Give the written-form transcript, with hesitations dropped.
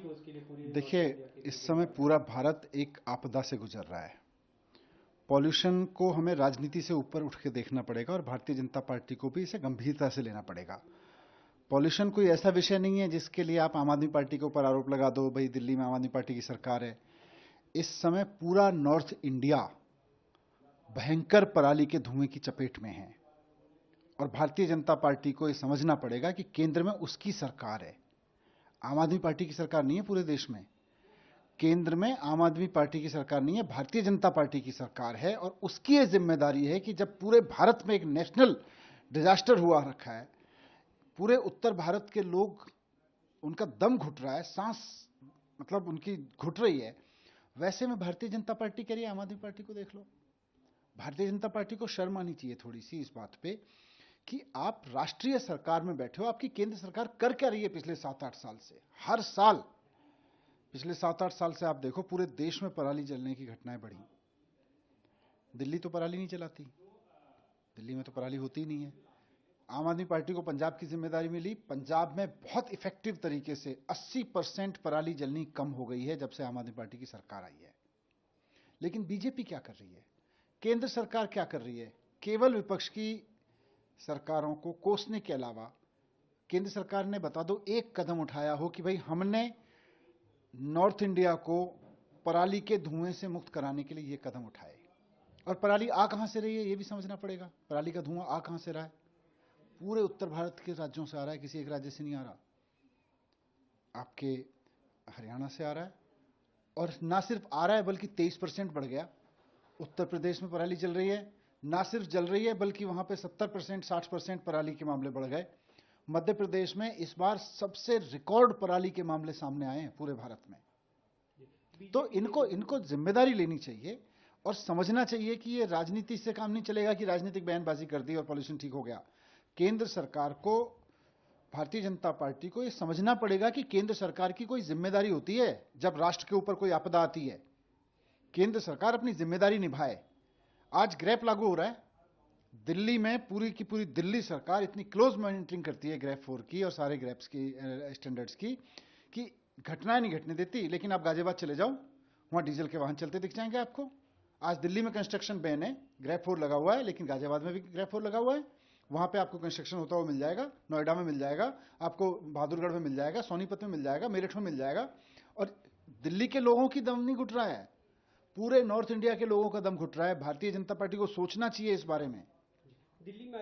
उसके लिए पूरी नॉर्थ देखिए, इंडिया की इस पूरी समय भारत। पूरा भारत एक आपदा से गुजर रहा है। पॉल्यूशन को हमें राजनीति से ऊपर उठ के देखना पड़ेगा और भारतीय जनता पार्टी को भी इसे गंभीरता से लेना पड़ेगा। पॉल्यूशन कोई ऐसा विषय नहीं है जिसके लिए आप आम आदमी पार्टी के ऊपर आरोप लगा दो, भाई दिल्ली में आम आदमी पार्टी की सरकार है। इस समय पूरा नॉर्थ इंडिया भयंकर पराली के धुएं की चपेट में है और भारतीय जनता पार्टी को यह समझना पड़ेगा कि केंद्र में उसकी सरकार है। आम आदमी पार्टी की सरकार नहीं है पूरे देश में। केंद्र में आम आदमी पार्टी की सरकार नहीं है, भारतीय जनता पार्टी की सरकार है और उसकी यह जिम्मेदारी है कि जब पूरे भारत में एक नेशनल डिजास्टर हुआ रखा है, पूरे उत्तर भारत के लोग, उनका दम घुट रहा है, सांस मतलब उनकी घुट रही है, वैसे में भारतीय जनता पार्टी कह रही है आम आदमी पार्टी को देख लो। भारतीय जनता पार्टी को शर्म आनी चाहिए थोड़ी सी इस बात पे कि आप राष्ट्रीय सरकार में बैठे हो। आपकी केंद्र सरकार कर क्या रही है पिछले 7-8 साल से? हर साल पिछले 7-8 साल से आप देखो पूरे देश में पराली जलने की घटनाएं बढ़ी। दिल्ली तो पराली नहीं जलाती, दिल्ली में तो पराली होती ही नहीं है। आम आदमी पार्टी को पंजाब की जिम्मेदारी मिली, पंजाब में बहुत इफेक्टिव तरीके से 80% पराली जलनी कम हो गई है जब से आम आदमी पार्टी की सरकार आई है। लेकिन बीजेपी क्या कर रही है, केंद्र सरकार क्या कर रही है? केवल विपक्ष की सरकारों को कोसने के अलावा केंद्र सरकार ने बता दो एक कदम उठाया हो कि भाई हमने नॉर्थ इंडिया को पराली के धुएं से मुक्त कराने के लिए ये कदम उठाए। और पराली आ कहां से रही है ये भी समझना पड़ेगा। पराली का धुआं आ कहां से रहा है? पूरे उत्तर भारत के राज्यों से आ रहा है, किसी एक राज्य से नहीं आ रहा। आपके हरियाणा से आ रहा है और ना सिर्फ आ रहा है बल्कि 23% बढ़ गया। उत्तर प्रदेश में पराली जल रही है, ना सिर्फ जल रही है बल्कि वहां पे 70% 60% पराली के मामले बढ़ गए। मध्य प्रदेश में इस बार सबसे रिकॉर्ड पराली के मामले सामने आए हैं पूरे भारत में। तो बीजेपी इनको इनको जिम्मेदारी लेनी चाहिए और समझना चाहिए कि ये राजनीति से काम नहीं चलेगा कि राजनीतिक बयानबाजी कर दी और पॉल्यूशन ठीक हो गया। केंद्र सरकार को, भारतीय जनता पार्टी को ये समझना पड़ेगा कि केंद्र सरकार की कोई जिम्मेदारी होती है। जब राष्ट्र के ऊपर कोई आपदा आती है, केंद्र सरकार अपनी जिम्मेदारी निभाए। आज ग्रैप लागू हो रहा है दिल्ली में, पूरी की पूरी दिल्ली सरकार इतनी क्लोज मॉनिटरिंग करती है ग्रैप 4 की और सारे ग्रैप्स की स्टैंडर्ड्स की कि घटनाएं नहीं घटने देती। लेकिन आप गाजियाबाद चले जाओ, वहां डीजल के वाहन चलते दिख जाएंगे आपको। आज दिल्ली में कंस्ट्रक्शन बैन है, ग्रैप 4 लगा हुआ है, लेकिन गाजियाबाद में भी ग्रैप 4 लगा हुआ है। वहां पे आपको कंस्ट्रक्शन होता हुआ मिल जाएगा, नोएडा में मिल जाएगा आपको, बहादुरगढ़ में मिल जाएगा, सोनीपत में मिल जाएगा, मेरठ में मिल जाएगा। और दिल्ली के लोगों की दम नहीं घुट रहा है, पूरे नॉर्थ इंडिया के लोगों का दम घुट रहा है। भारतीय जनता पार्टी को सोचना चाहिए इस बारे में। दिल्ली में